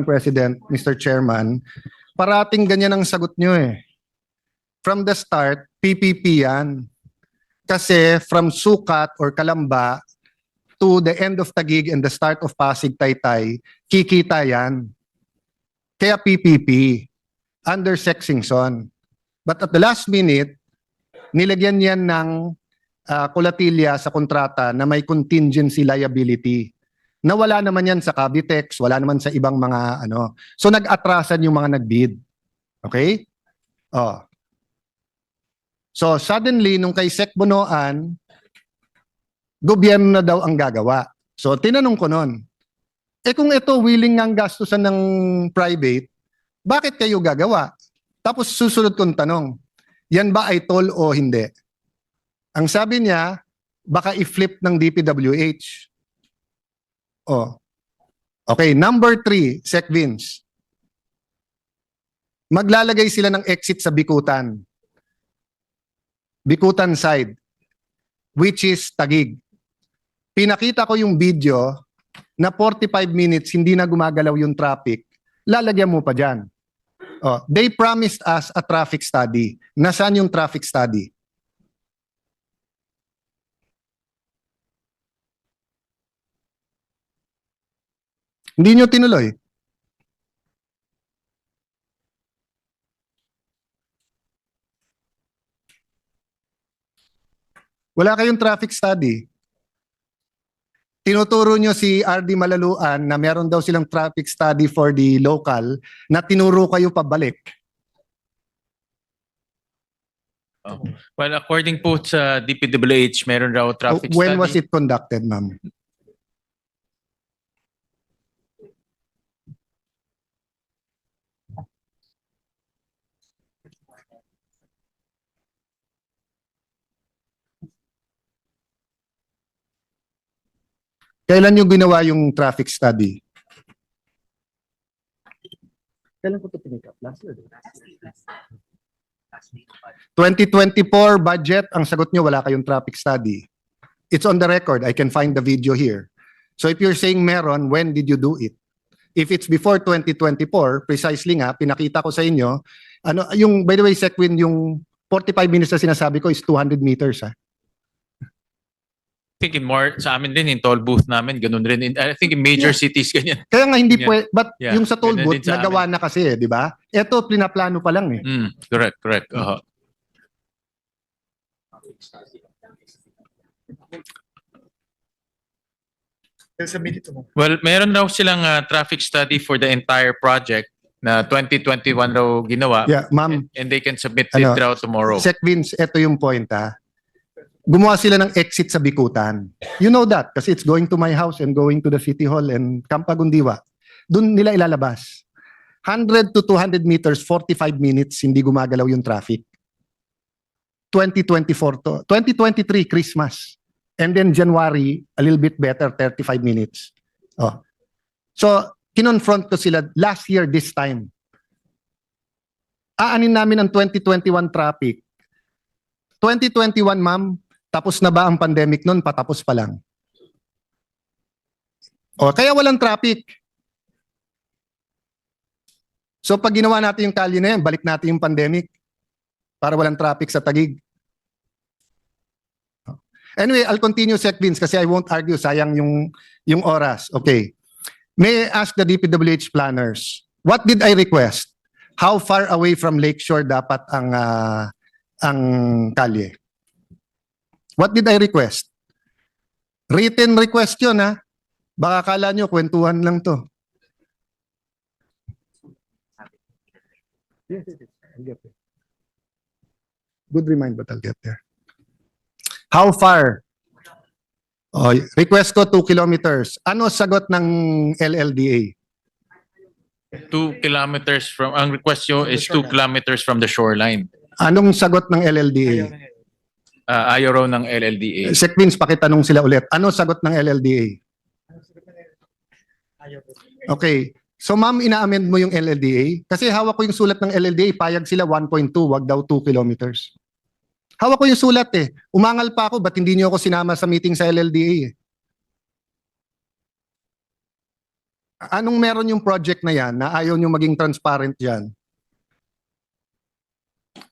President, Mr. Chairman, parating ganyan ang sagot nyo eh. From the start, PPP yan. Kasi from Sukat or Calamba to the end of Taguig and the start of Pasig Taytay, kikita yan. Kaya PPP, under Sexingson. But at the last minute, nilagyan yan ng kulatilya sa kontrata na may contingency liability. Na wala naman yan sa Cavitex, wala naman sa ibang mga ano. So nag-atrasan yung mga nag-bid. Okay? Oh. So suddenly, nung kay Sec Bonoan, gobyerno na daw ang gagawa. So tinanong ko nun, kung ito willing ngang gastusan ng private, bakit kayo gagawa? Tapos susunod kong tanong, yan ba ay toll o hindi? Ang sabi niya, baka i-flip ng DPWH. Oh. Okay, number 3, Sec Vince. Maglalagay sila ng exit sa Bikutan. Bikutan side, which is Taguig. Pinakita ko yung video na 45 minutes hindi na gumagalaw yung traffic. Lalagyan mo pa dyan. Oh, they promised us a traffic study. Nasaan yung traffic study? Hindi nyo tinuloy. Wala kayong traffic study. Tinuturo nyo si RD Malaluan na meron daw silang traffic study for the local na tinuro kayo pabalik. Oh. Well, according po sa DPWH, meron raw traffic study. When was it conducted, ma'am? Kailan nyo ginawa yung traffic study? Kailan ko ito pinikap? Last year. 2024 budget, ang sagot nyo wala kayong traffic study. It's on the record. I can find the video here. So if you're saying meron, when did you do it? If it's before 2024, precisely nga, pinakita ko sa inyo, ano, yung, by the way, Sequin, yung 45 minutes na sinasabi ko is 200 meters. Ha? I think in more, sa amin din, in toll booth namin, ganun rin. I think in major cities, ganyan. Kaya nga hindi Yeah. pwede, but Yeah. yung sa toll Ganun booth, din sa nagawa na kasi, di ba? Ito, plano pa lang eh. Correct. Well, meron daw silang traffic study for the entire project na 2021 raw ginawa. Yeah, ma'am. And they can submit it Ano, raw tomorrow. Sec Vince, ito yung point ha. Gumawa sila ng exit sa Bikutan. You know that kasi it's going to my house and going to the City Hall and Campagundiwa. Doon nila ilalabas. 100 to 200 meters, 45 minutes, hindi gumagalaw yung traffic. 2024 to, 2023 Christmas. And then January, a little bit better, 35 minutes. Oh. So, kinonfront ko sila last year this time. Aanin namin ang 2021 traffic. 2021, ma'am, tapos na ba ang pandemic noon? Patapos pa lang. O, kaya walang traffic. So pag ginawa natin yung kalye na yan, balik natin yung pandemic para walang traffic sa Taguig. Anyway, I'll continue, Sec Vince, kasi I won't argue, sayang yung oras. Okay. May I ask the DPWH planners, what did I request? How far away from Lakeshore dapat ang kalye? What did I request? Written request yun, ha? Baka kala nyo, kwentuhan lang to. Yes, I'll get there. Good remind, but I'll get there. How far? Oh, request ko 2 kilometers. Ano sagot ng LLDA? 2 kilometers from, ang request nyo is 2 kilometers from the shoreline. Anong sagot ng LLDA? Ayaw raw ng LLDA. Sec Vince, pakitanong sila ulit. Ano sagot ng LLDA? Okay. So ma'am, ina-amend mo yung LLDA? Kasi hawak ko yung sulat ng LLDA, payag sila 1.2, wag daw 2 kilometers. Hawak ko yung sulat eh. Umangal pa ako, ba't hindi niyo ako sinama sa meeting sa LLDA eh? Anong meron yung project na yan na ayaw nyo maging transparent dyan?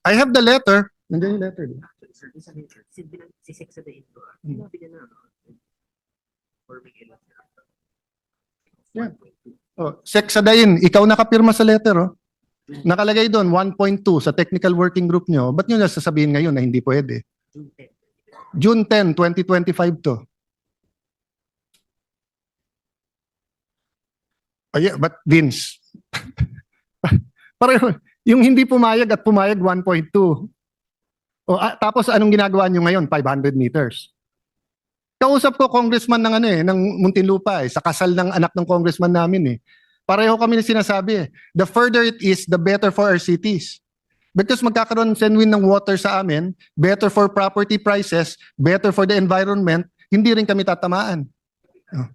I have the letter. Nandiyan yung letter. Yeah. Oh, Sexadain, ikaw nakapirma sa letter, oh. Nakalagay doon 1.2 sa technical working group nyo. Ba't nyo nasasabihin ngayon na hindi pwede? June 10, 2025 to. Oh, yeah, but Vince, pareho, yung hindi pumayag at pumayag 1.2. Tapos anong ginagawa nyo ngayon? 500 meters. Kausap ko congressman ng ng Muntinlupa sa kasal ng anak ng congressman namin eh. Pareho kami na sinasabi eh. The further it is, the better for our cities. Because magkakaroon genuine ng water sa amin, better for property prices, better for the environment, hindi rin kami tatamaan. Oh.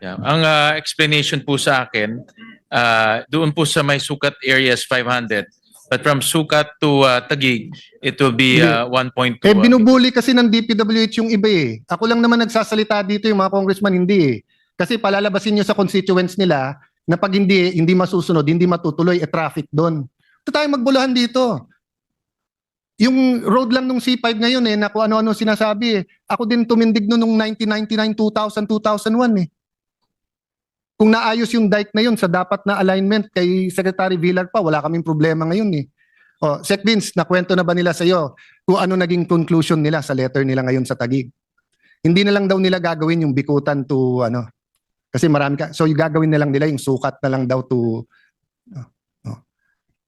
Yeah. Ang explanation po sa akin, doon po sa may Sukat areas 500. But from Sukat to Taguig, it will be 1.2. Binubuli kasi ng DPWH yung iba eh. Ako lang naman nagsasalita dito, yung mga congressman hindi eh. Kasi palalabasin nyo sa constituents nila na pag hindi masusunod, hindi matutuloy, traffic doon. Ito tayo magbulahan dito. Yung road lang nung C5 ngayon na kung ano-ano sinasabi eh. Ako din tumindig nung 1999, 2000, 2001 eh. Kung naayos yung dike na yun sa dapat na alignment kay Secretary Villar pa, wala kaming problema ngayon eh. Sec Vince, nakwento na ba nila sa iyo kung ano naging conclusion nila sa letter nila ngayon sa Taguig? Hindi na lang daw nila gagawin yung bikutan to kasi marami so yung gagawin na lang nila yung sukat na lang daw to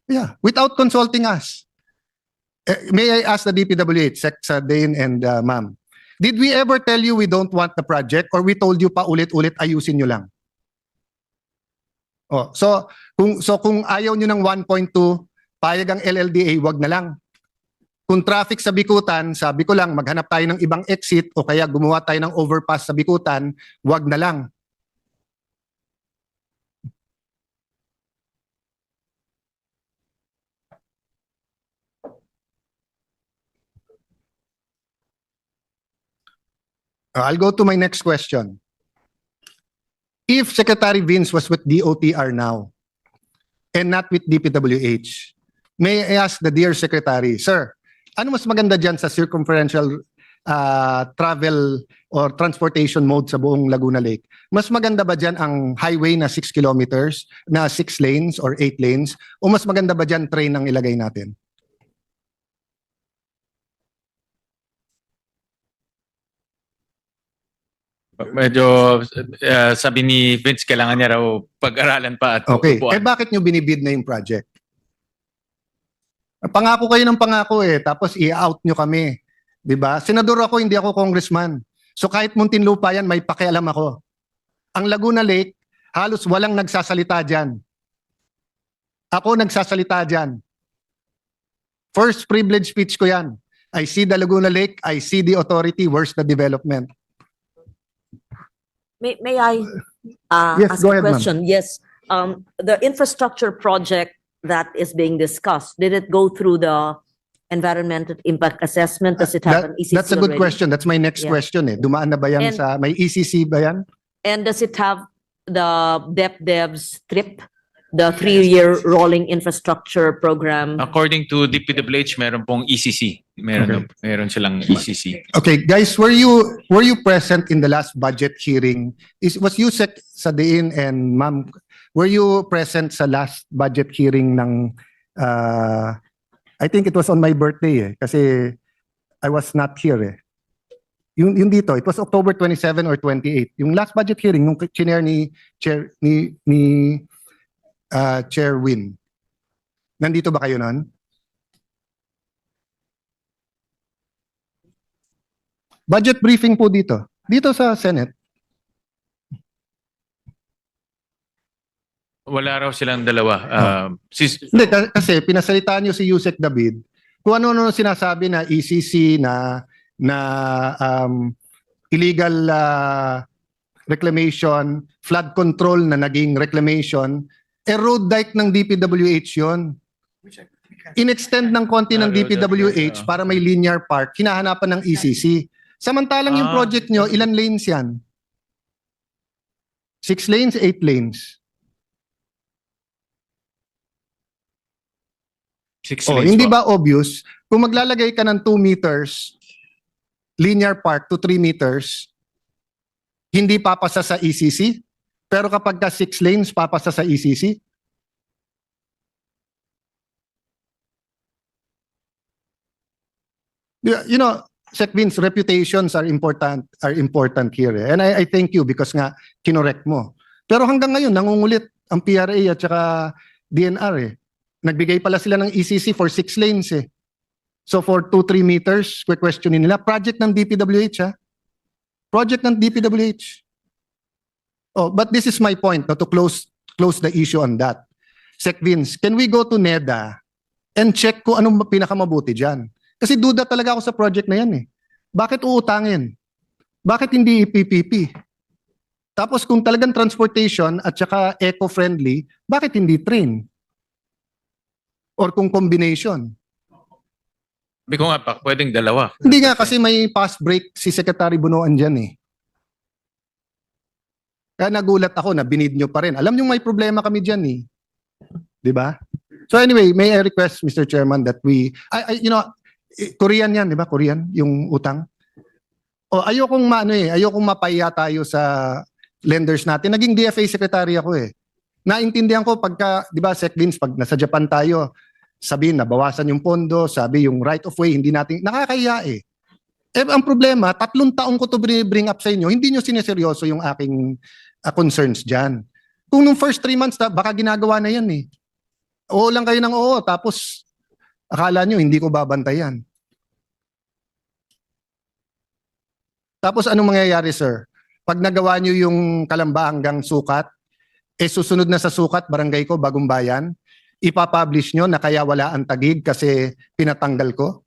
yeah, without consulting us. May I ask the DPWH, Sec Sadain and Ma'am, did we ever tell you we don't want the project or we told you pa ulit-ulit ayusin nyo lang? So kung ayaw nyo ng 1.2, payag ang LLDA, wag na lang. Kung traffic sa Bikutan, sabi ko lang, maghanap tayo ng ibang exit o kaya gumawa tayo ng overpass sa Bikutan, wag na lang. I'll go to my next question. If Secretary Vince was with DOTR now and not with DPWH, may I ask the dear Secretary, Sir, ano mas maganda dyan sa circumferential travel or transportation mode sa buong Laguna Lake? Mas maganda ba dyan ang highway na 6 kilometers, na 6 lanes or 8 lanes? O mas maganda ba dyan train ang ilagay natin? Medyo sabi ni Vince, kailangan niya raw pag-aralan pa at Okay. upuan. Bakit nyo binibid na yung project? Pangako kayo ng pangako tapos i-out nyo kami. Diba? Senador ako, hindi ako congressman. So kahit Muntinlupa yan, may pakialam ako. Ang Laguna Lake, halos walang nagsasalita dyan. Ako nagsasalita dyan. First privilege speech ko yan. I see the Laguna Lake, I see the authority, where's the development? May I Yes, ask go a ahead, ma'am. question? Yes. The infrastructure project that is being discussed, did it go through the environmental impact assessment? Does it have an ECC That's a good already? question. That's my next Yeah. question Dumaan na ba yan And- sa, may ECC ba yan? And does it have the DepDev's TRIP, the 3-year rolling infrastructure program? According to DPWH, meron pong ECC. Meron silang ECC. Okay, guys, were you present in the last budget hearing? Was you Sec Sadain and Ma'am, were you present sa last budget hearing ng I think it was on my birthday kasi I was not here Yung dito, it was October 27 or 28. Yung last budget hearing nung chair ni Chair Win. Nandito ba kayo nun? Budget briefing po dito. Dito sa Senate. Wala raw silang dalawa. Hindi, kasi pinasalitaan nyo si Yusek David kung ano-ano sinasabi na ECC na illegal reclamation, flood control na naging reclamation, road dike ng DPWH yon. in-extend ng konti ng DPWH para may linear park, hinahanapan ng ECC. Samantalang yung project nyo, ilan lanes yan? 6 lanes, 8 lanes. Hindi ba obvious? Kung maglalagay ka ng 2 meters, linear park to 3 meters, hindi papasa sa ECC? Pero kapag ka 6 lanes, papasa sa ECC? You know, Sec Vince, reputations are important here. And I thank you because nga kinorek mo. Pero hanggang ngayon, nangungulit ang PRA at saka DNR eh. Nagbigay pala sila ng ECC for 6 lanes eh. So for 2-3 meters, questionin nila. Project ng DPWH ha? Project ng DPWH. Oh, but this is my point, no, to close the issue on that. Sec Vince, can we go to NEDA and check kung anong pinakamabuti dyan? Kasi duda talaga ako sa project na yan eh. Bakit uutangin? Bakit hindi PPP? Tapos kung talagang transportation at saka eco-friendly, bakit hindi train? Or kung combination? Sabi ko nga pa, pwedeng dalawa. Hindi nga kasi may fast break si Secretary Bunuan dyan eh. Kaya nagulat ako na binid nyo pa rin. Alam nyo may problema kami dyan eh. Di ba? So anyway, may I request, Mr. Chairman, that we, you know, Korean yan, di ba? Korean, yung utang. O ayokong ayokong mapaya tayo sa lenders natin. Naging DFA secretary ako eh. Naintindihan ko pagka, di ba, Sec Vince, pag nasa Japan tayo, sabihin na bawasan yung pondo, sabi yung right of way, hindi natin, nakakahiya eh. Eh, ang problema, 3 taong ko to bring up sa inyo, hindi nyo sineseryoso yung aking concerns dyan. Kung nung first 3 months, baka ginagawa na yan eh. Oo lang kayo ng oo, tapos akala nyo hindi ko babantayan. Tapos anong mangyayari, sir? Pag nagawa nyo yung Kalamba hanggang Sukat, susunod na sa Sukat, barangay ko, Bagong Bayan, ipapublish nyo na kaya wala ang Taguig kasi pinatanggal ko?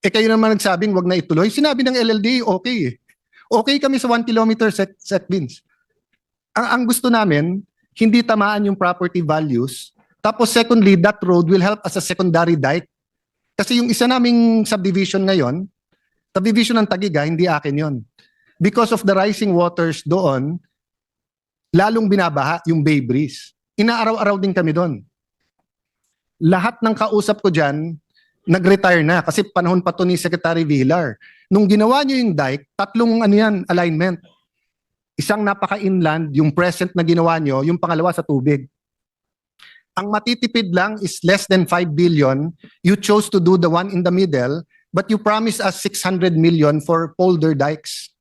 Kayo naman nagsabing wag na ituloy. Sinabi ng LLDA, okay eh. Okay kami sa 1 kilometer set bins. Ang gusto namin, hindi tamaan yung property values. Tapos secondly, that road will help as a secondary dike. Kasi yung isa naming subdivision ngayon, subdivision ng Taguig hindi akin yon. Because of the rising waters doon, lalong binabaha yung Bay Breeze. Inaaraw-araw din kami doon. Lahat ng kausap ko dyan, nag-retire na kasi panahon pa to ni Secretary Villar. Nung ginawa nyo yung dike, 3 alignment. Isang napaka-inland, yung present na ginawa nyo, yung pangalawa sa tubig. Ang matitipid lang is less than 5 billion. You chose to do the one in the middle, but you promised us 600 million for polder dikes.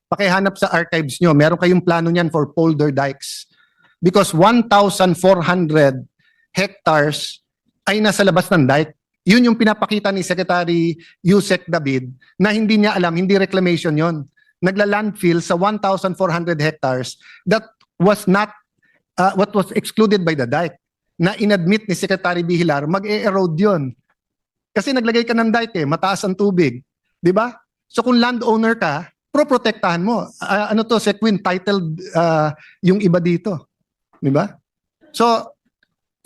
Pakihanap sa archives nyo, meron kayong plano niyan for polder dikes. Because 1,400 hectares ay nasa labas ng dike. Yun yung pinapakita ni Secretary Yusek David na hindi niya alam, hindi reclamation yon. Nagla-landfill sa 1,400 hectares that was not what was excluded by the dike. Na inadmit ni Secretary Villar, mag-e-erode yun. Kasi naglagay ka ng dike mataas ang tubig. Di ba? So kung landowner ka, proprotektahan mo. Ano to, Sequin, titled yung iba dito. Di ba? So,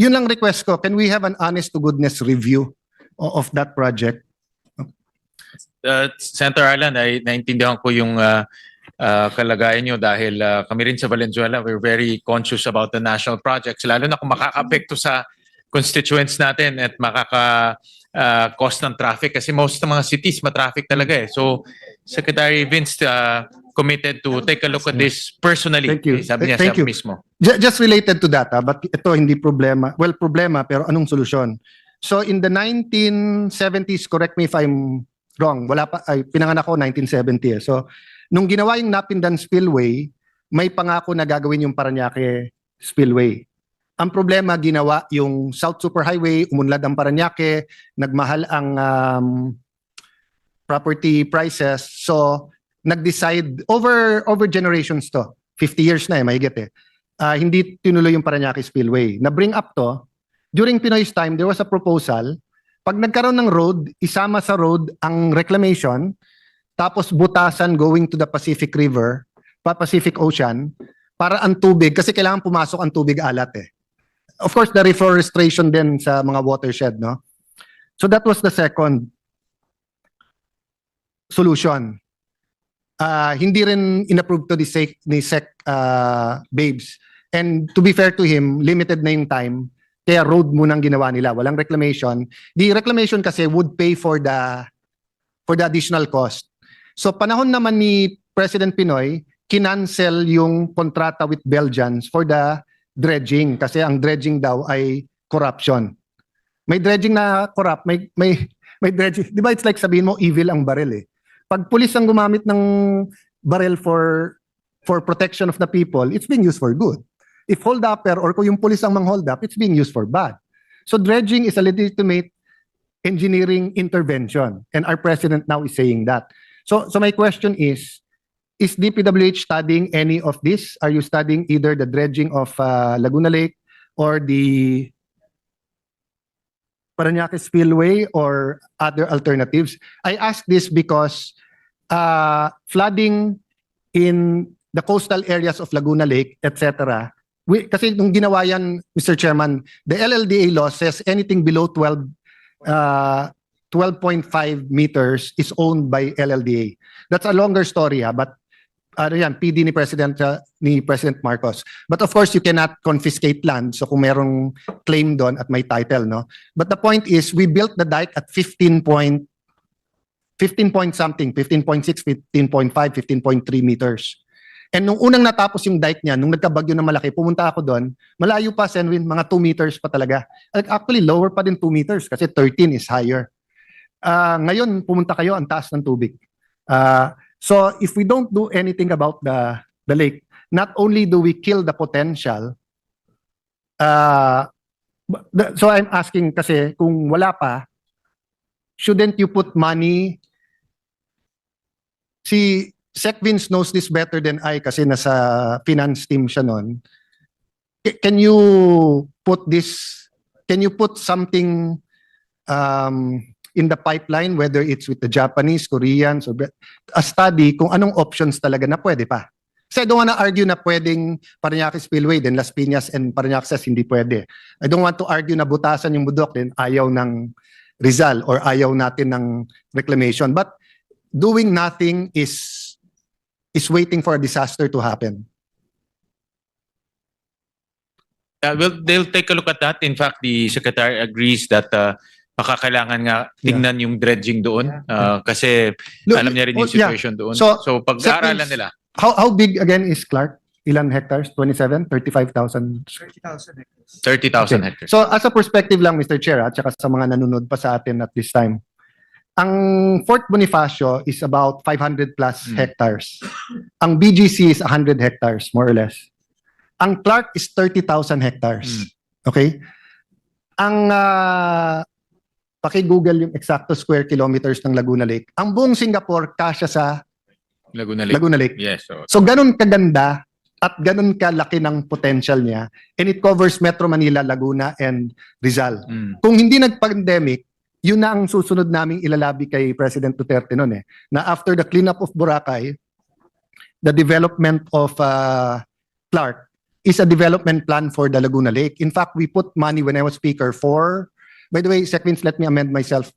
yun lang request ko. Can we have an honest to goodness review of that project? Senator Arlan, ay naintindihan ko yung kalagayan nyo dahil kami rin sa Valenzuela, we're very conscious about the national projects, lalo na kung makaka-apekto sa constituents natin at makaka-cost ng traffic kasi most ng mga cities matraffic talaga eh. So, Secretary Vince committed to take a look at this personally. Thank you. Sabi niya Thank siya you. mismo. Just related to that, but ito hindi problema. Well, problema, pero anong solusyon? So, in the 1970s, correct me if I'm wrong, pinanganak ko 1970 eh. So, nung ginawa yung Napindan Spillway, may pangako na gagawin yung Parañaque Spillway. Ang problema, ginawa yung South Superhighway, umunlad ang Parañaque, nagmahal ang property prices. So, nag-decide, over generations to, 50 years na mahigit eh, hindi tinuloy yung Parañaque Spillway. Na-bring up to, during Pinoy's time, there was a proposal, pag nagkaroon ng road, isama sa road ang reclamation, tapos butasan going to the Pacific River, Pacific Ocean, para ang tubig, kasi kailangan pumasok ang tubig alat eh. Of course, the reforestation din sa mga watershed, no? So that was the second solution. Hindi rin inapprove to ni Sec Babes. And to be fair to him, limited na yung time. Kaya road munang ginawa nila. Walang reclamation. The reclamation kasi would pay for the additional cost. So panahon naman ni President Pinoy, kinancel yung kontrata with Belgians for the dredging. Kasi ang dredging daw ay corruption. May dredging na corrupt, may dredging. Di ba it's like sabihin mo, evil ang baril eh. Pag pulis ang gumamit ng baril for protection of the people, it's being used for good. If hold-upper or kung yung pulis ang mang-hold up, it's being used for bad. So dredging is a legitimate engineering intervention. And our president now is saying that. So my question is DPWH studying any of this? Are you studying either the dredging of Laguna Lake or the Parañaque Spillway or other alternatives? I ask this because flooding in the coastal areas of Laguna Lake, etc. Kasi nung ginawa yan, Mr. Chairman, the LLDA law says anything below 12.5 meters is owned by LLDA. That's a longer story, but PD ni President Marcos. But of course, you cannot confiscate land. So kung merong claim doon at may title, no? But the point is, we built the dike at 15 point something, 15.6, 15.5, 15.3 meters. And nung unang natapos yung dike niya, nung nagkabagyo na malaki, pumunta ako doon, malayo pa, Senwin, mga 2 meters pa talaga. Actually, lower pa din 2 meters kasi 13 is higher. Ngayon, pumunta kayo, ang taas ng tubig. So if we don't do anything about the lake, not only do we kill the potential, so I'm asking kasi kung wala pa, shouldn't you put money? Si Sec Vince knows this better than I kasi nasa finance team siya noon. Can you put something in the pipeline, whether it's with the Japanese, Koreans, or a study kung anong options talaga na pwede pa? Kasi I don't wanna argue na pwedeng Parañaque Spillway, then Las Piñas and Parañaque says hindi pwede. I don't want to argue na butasan yung Budok, then ayaw ng Rizal or ayaw natin ng reclamation. But doing nothing is waiting for a disaster to happen. Well, they'll take a look at that. In fact, the Secretary agrees that makakailangan nga tingnan yung dredging doon kasi Look, alam niya rin yung situation doon. So, So pag-aaralan nila. How big again is Clark? Ilan hectares? 27? 35,000? 30,000 hectares. So as a perspective lang, Mr. Chair, at saka sa mga nanonood pa sa atin at this time, ang Fort Bonifacio is about 500 plus hectares. Ang BGC is 100 hectares, more or less. Ang Clark is 30,000 hectares. Okay? Ang paki-Google yung exacto square kilometers ng Laguna Lake. Ang buong Singapore kasya sa Laguna Lake. Yes. So ganun kaganda at ganun kalaki ng potential niya, and it covers Metro Manila, Laguna, and Rizal. Kung hindi nag-pandemic, yun na ang susunod naming ilalabi kay President Duterte noon eh, na after the cleanup of Boracay, the development of Clark is a development plan for the Laguna Lake. In fact, we put money when I was speaker for, by the way, Sec Vince, let me amend myself,